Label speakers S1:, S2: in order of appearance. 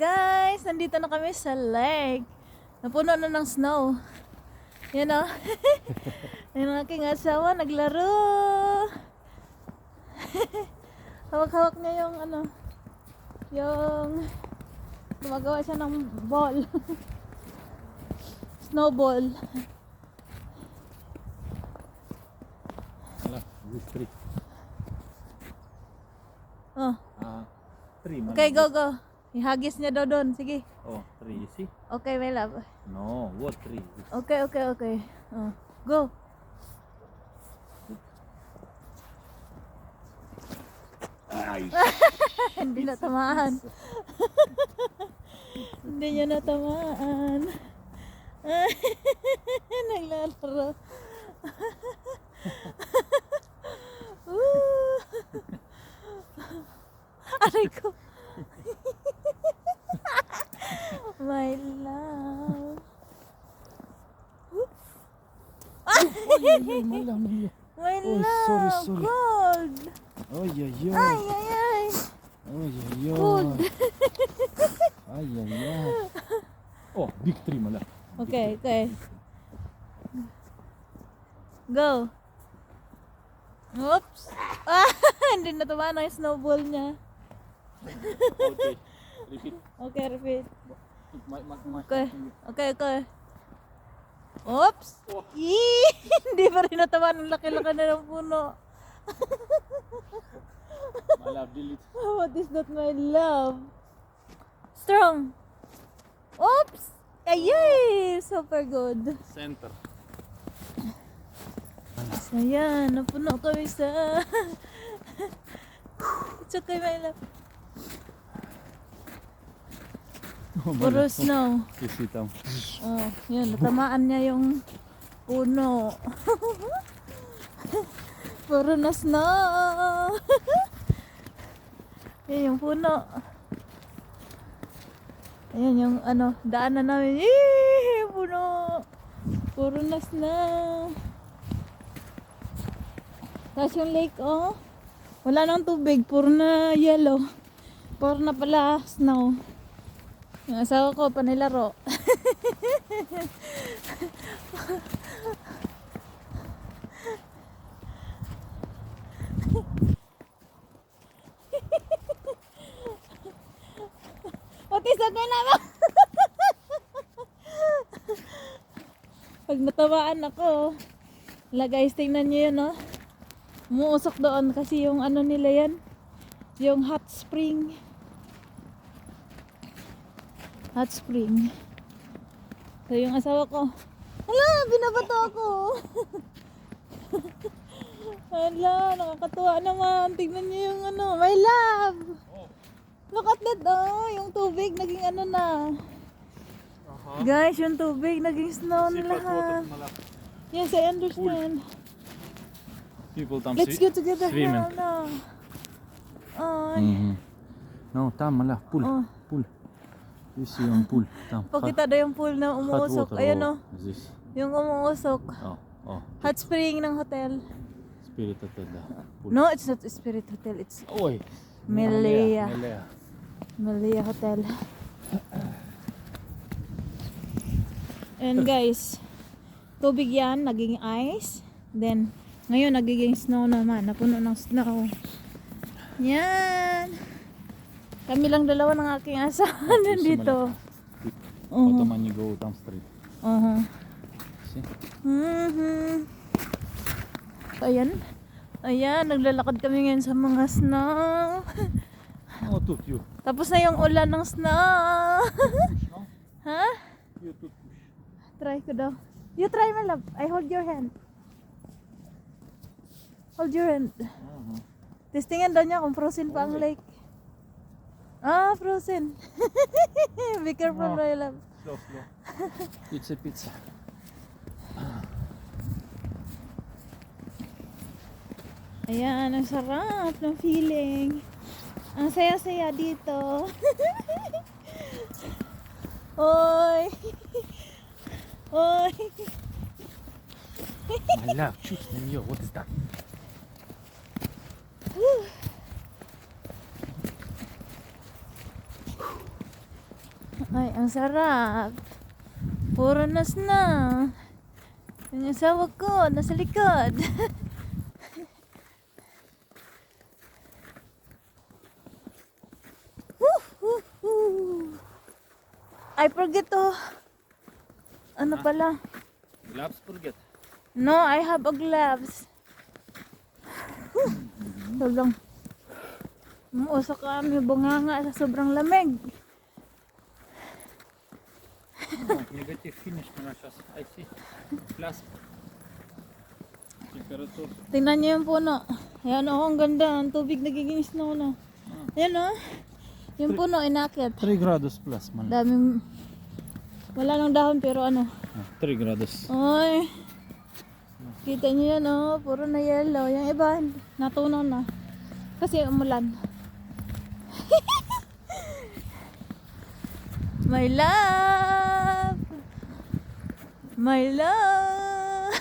S1: Guys, nandito na kami sa lake. Napuno na ng snow. Yan o. Yung aking asawa naglaro. Hawak-hawak niya yung ano, yung gumagawa siya ng ball. Snowball.
S2: Ala, this tree.
S1: Oh.
S2: Tree.
S1: Okay, go, go. Ihagis niya daw doon. Sige.
S2: Oh, tree. You see?
S1: Okay, my love.
S2: No, what tree?
S1: Okay, okay, okay. Oh. Go.
S2: Ay,
S1: Hindi na tamaan. Hindi niya natamaan. Naglalaro. Aray ko. My love.
S2: malam niya.
S1: My
S2: Oh,
S1: love.
S2: sorry.
S1: Cold.
S2: Ay, ay, ay.
S1: Ay, ay, ay.
S2: Ay, ay, ay.
S1: Cold.
S2: Ay, ay, ay. Oh, big tree mala.
S1: Okay, okay. Go. Oops. Hindi na tumaan ang snowball niya.
S2: Okay. Repeat.
S1: Okay, repeat.
S2: My.
S1: Okay. Okay, okay. Oops.
S2: Oh.
S1: Yee! Hindi pa rin natamaan. Ang laki-laki na ng puno.
S2: My love, delete.
S1: What is that, my love? Strong. Oops. Ayay! Super good.
S2: Center.
S1: So, ayan. Napuno kami sa... It's okay, my love.
S2: Oh,
S1: Puro snow.
S2: You see them.
S1: Oh, yun. Natamaan niya yung puno. Puro na snow. Yan yung puno. Ayan yung ano, daanan namin. Puno. Puro na snow. Tapos yung lake, oh. Wala nang tubig. Puro na yellow. Puro na pala snow. Yung asawa ko, panilaro. What is that, na? Pag natawaan ako, wala guys, tingnan nyo yun, oh. Umuusok doon kasi yung ano nila yan, yung hot spring. Hot spring. So yung asawa ko, hala, binabato ako. Hala, nakakatuwa naman. Tignan niyo yung ano, my love. Look at that, oh, yung tubig naging ano na. Guys, yung tubig naging snow na lahat. Yes, I understand.
S2: People tam
S1: Let's go together.
S2: swimming.
S1: No. Ay.
S2: No, tam mala, pool.
S1: Oh.
S2: Pool. You see yung pool. Tam.
S1: Pakita daw yung pool na umuusok. Ayan, oh.
S2: This.
S1: Yung umuusok.
S2: Oh.
S1: Hot spring ng hotel.
S2: Spirit hotel da. Pool.
S1: No, it's not Spirit Hotel. It's
S2: Oy.
S1: Melia.
S2: Melia.
S1: Melia Hotel. And guys, tubig yan, naging ice. Then, ngayon nagiging snow naman. Napuno ng snow. Yan. Kami lang dalawa ng aking asawa nandito.
S2: Auto man you go down street. See?
S1: Ayan. Ayan, naglalakad kami ngayon sa mga snow.
S2: Oh, tut you.
S1: Tapos na yung ulan ng snow.
S2: No?
S1: Ha?
S2: You tut push.
S1: Try ko daw. You try, my love. I hold your hand. Hold your hand. Testingan daw niya kung frozen pa ang lake. Ah, frozen. Be careful, my love.
S2: Slow. Pizza.
S1: Ayan, ang sarap ng feeling. Ang saya-saya dito. Oy! Oy!
S2: My love, shoot me. What is that?
S1: Ay, ang sarap. Puro nas na. Yung asawa ko, nasa likod. Woo, woo, woo. I forget to. Ano pala?
S2: Gloves forget.
S1: No, I have a gloves. Sobrang umuusok kami bunganga sa sobrang lamig.
S2: Negative finish na siya. I see. Plus. Temperature.
S1: Tingnan niyo yung puno. Ayan oh, ang ganda. Ang tubig nagiging snow na. Ayan oh. Yung puno inakit.
S2: 3 grados plus man.
S1: Daming wala nang dahon pero ano.
S2: 3 grados.
S1: Ay. Kita niyo yan oh, puro na yellow. Yung iba natunaw na. Kasi umulan. My love. My love.